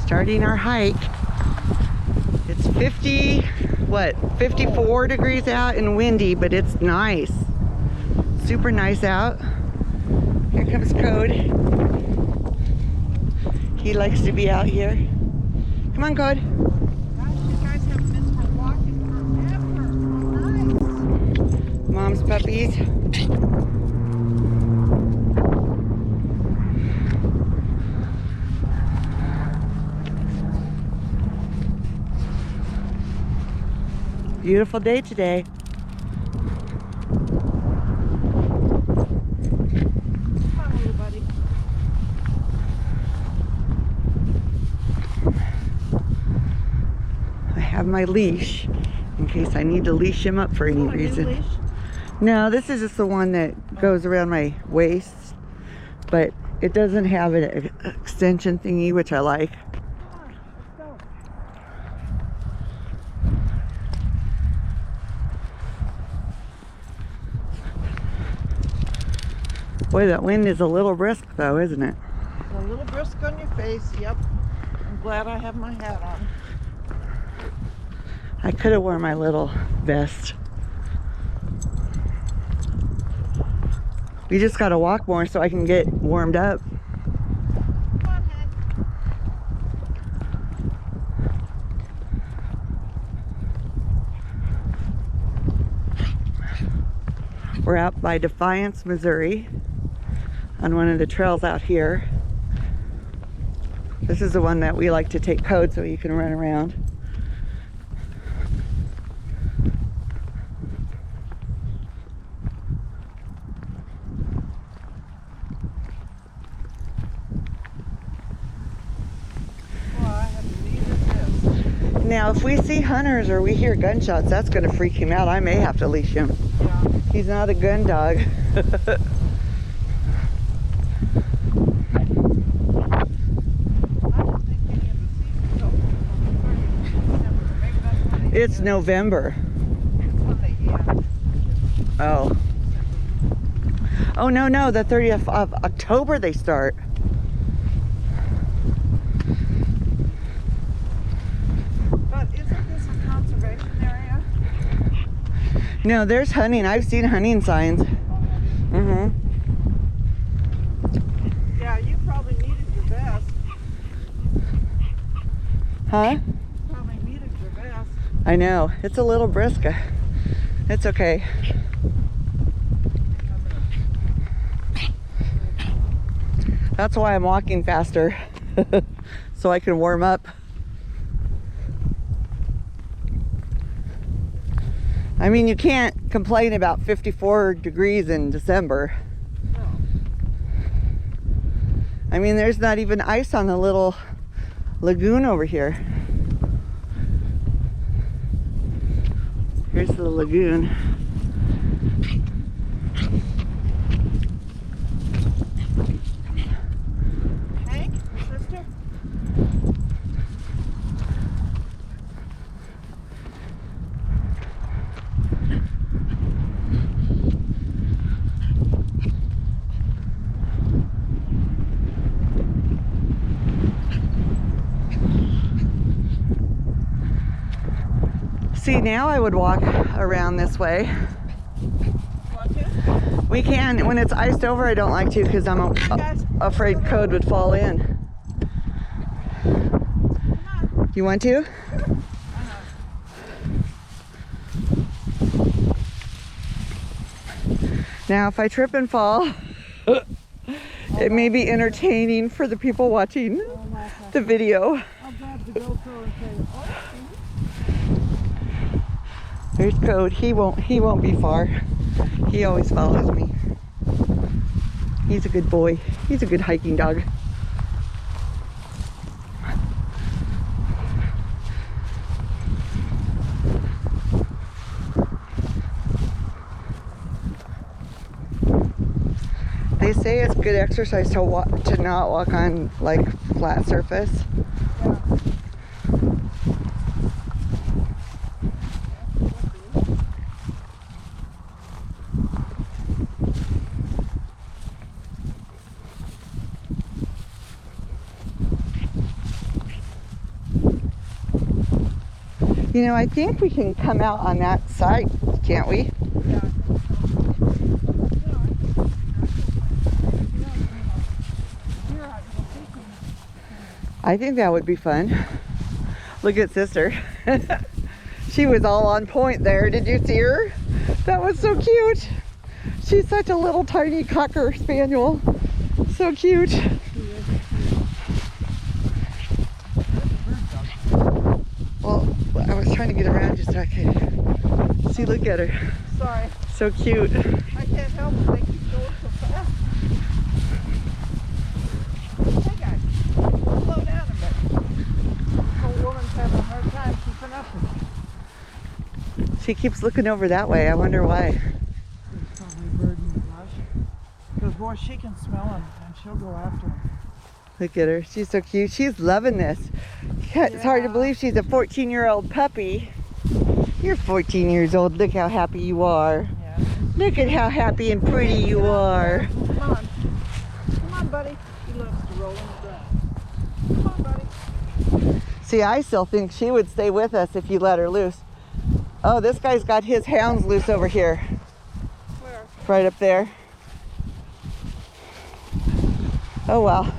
Starting our hike. It's 54 degrees out and windy, but it's nice. Super nice out. Here comes Code. He likes to be out here. Come on, Code. Gosh, you guys haven't been for walking forever. Nice. Mom's puppies. Beautiful day today. Come on, little buddy. I have my leash in case I need to leash him up for any reason. Leash? No, this is just the one that goes around my waist, but it doesn't have an extension thingy, which I like. Come on, let's go. Boy, that wind is a little brisk though, isn't it? A little brisk on your face, yep. I'm glad I have my hat on. I could have worn my little vest. We just got to walk more so I can get warmed up. Come on, Hank. We're out by Defiance, Missouri, on one of the trails out here. This is the one that we like to take Code so you can run around. Well, I have needed this. Now, if we see hunters or we hear gunshots, that's going to freak him out. I may have to leash him. Yeah. He's not a gun dog. It's November. Oh. Oh, no, the 30th of October they start. But isn't this a conservation area? No, there's hunting. I've seen hunting signs. Mm-hmm. Yeah, you probably needed your vest. Huh? Probably needed your vest. I know. It's a little brisk. It's okay. That's why I'm walking faster. So I can warm up. I mean, you can't complain about 54 degrees in December. No. I mean, there's not even ice on the little lagoon over here. Here's the lagoon. Hank, sister? See, now I would walk around this way. Want to? We can. When it's iced over, I don't like to because I'm afraid Code would fall in. Come on. You want to? Now, if I trip and fall, it may be entertaining for the people watching the video. I'll grab the GoPro and say, oh, There's Code. He won't be far. He always follows me. He's a good boy. He's a good hiking dog. They say it's good exercise to not walk on like flat surface. yeah. You know, I think we can come out on that side, can't we? Yeah. I think that would be fun. Look at sister. She was all on point there. Did you see her? That was so cute. She's such a little tiny cocker spaniel. So cute. Well, I was trying to get around just so I could see. Look at her. Sorry. So cute. I can't help it. They keep going so fast. Hey guys, slow down a bit. This old woman's having a hard time keeping up with me. She keeps looking over that way. I wonder why. There's probably a bird in the brush. Because boy, she can smell him and she'll go after him. Look at her. She's so cute. She's loving this. It's hard to believe she's a 14-year-old puppy. You're 14 years old. Look how happy you are. Yeah. Look at how happy and pretty you are. Come on. Come on, buddy. He loves to roll in the grass. Come on, buddy. See, I still think she would stay with us if you let her loose. Oh, this guy's got his hounds loose over here. Where? Right up there. Oh, well.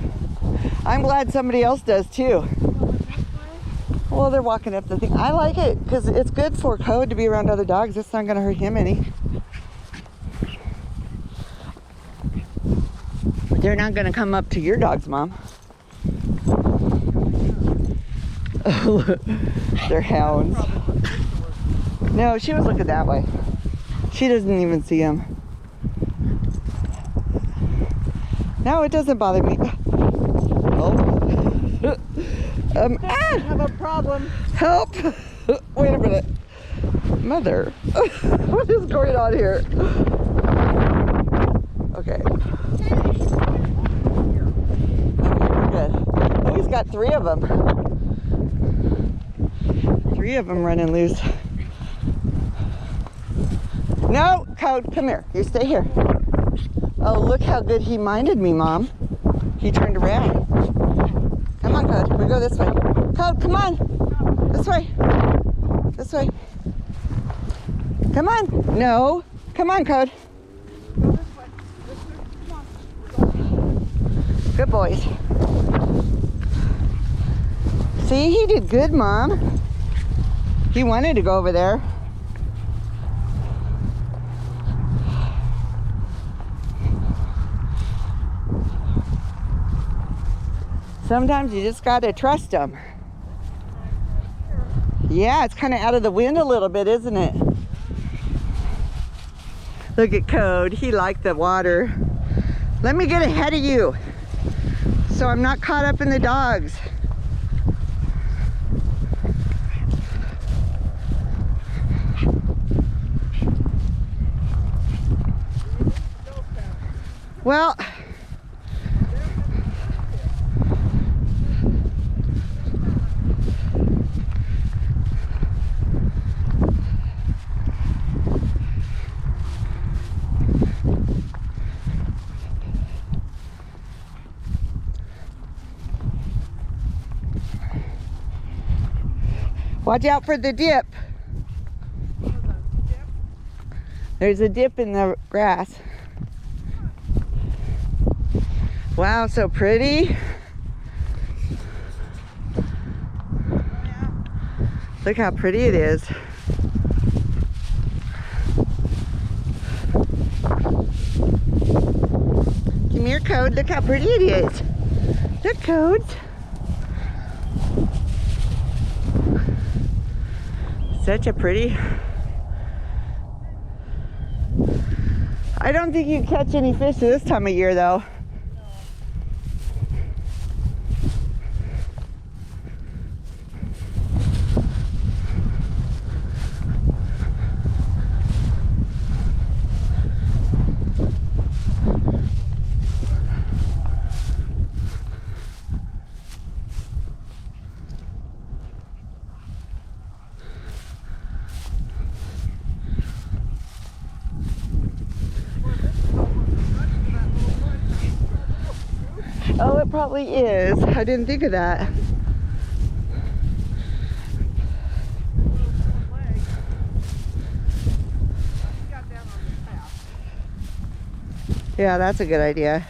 I'm glad somebody else does too. Well, they're walking up the thing. I like it because it's good for Code to be around other dogs. It's not going to hurt him any. They're not going to come up to your dogs, Mom. They're hounds. No, she was looking that way. She doesn't even see him. No, it doesn't bother me. Oh. I have a problem. Help! Wait a minute. Mother. What is going on here? Okay. We're good. Oh, he's got 3 of them. 3 of them running loose. No, Code, come here. You stay here. Oh, look how good he minded me, Mom. He turned around. Come on, Code. We go this way. Code, come on. This way. This way. Come on. No. Come on, Code. Go this way. This way. Come on. Good boys. See, he did good, Mom. He wanted to go over there. Sometimes you just gotta trust them. Yeah, it's kind of out of the wind a little bit, isn't it? Look at Code. He liked the water. Let me get ahead of you so I'm not caught up in the dogs. Well, watch out for the dip. There's a dip in the grass. Wow, so pretty. Look how pretty it is. Come here, Code. Look how pretty it is. Look, Code. Such a pretty. I don't think you catch any fish this time of year, though. Oh, it probably is. I didn't think of that. Yeah, that's a good idea.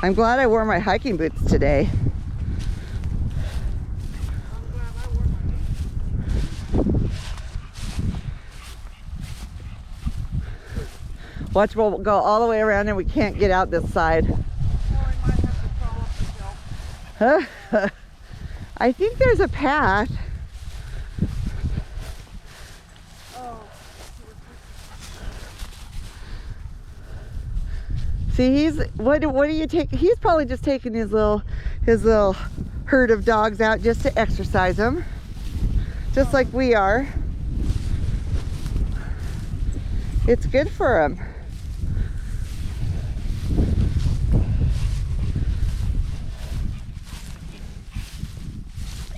I'm glad I wore my hiking boots today. I'm glad I wore my boots. Watch, we'll go all the way around and we can't get out this side. Oh, I might have to crawl up the hill. I think there's a path. Oh. See, what do you take? He's probably just taking his little herd of dogs out just to exercise them, just like we are. It's good for him.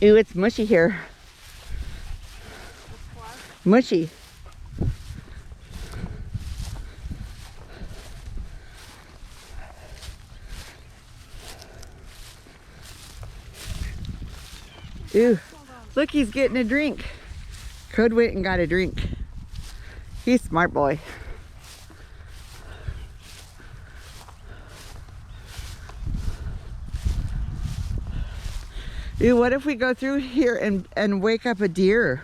Ooh, it's mushy here. Mushy. Ooh, look, he's getting a drink. Code went and got a drink. He's a smart boy. Ooh, what if we go through here and wake up a deer?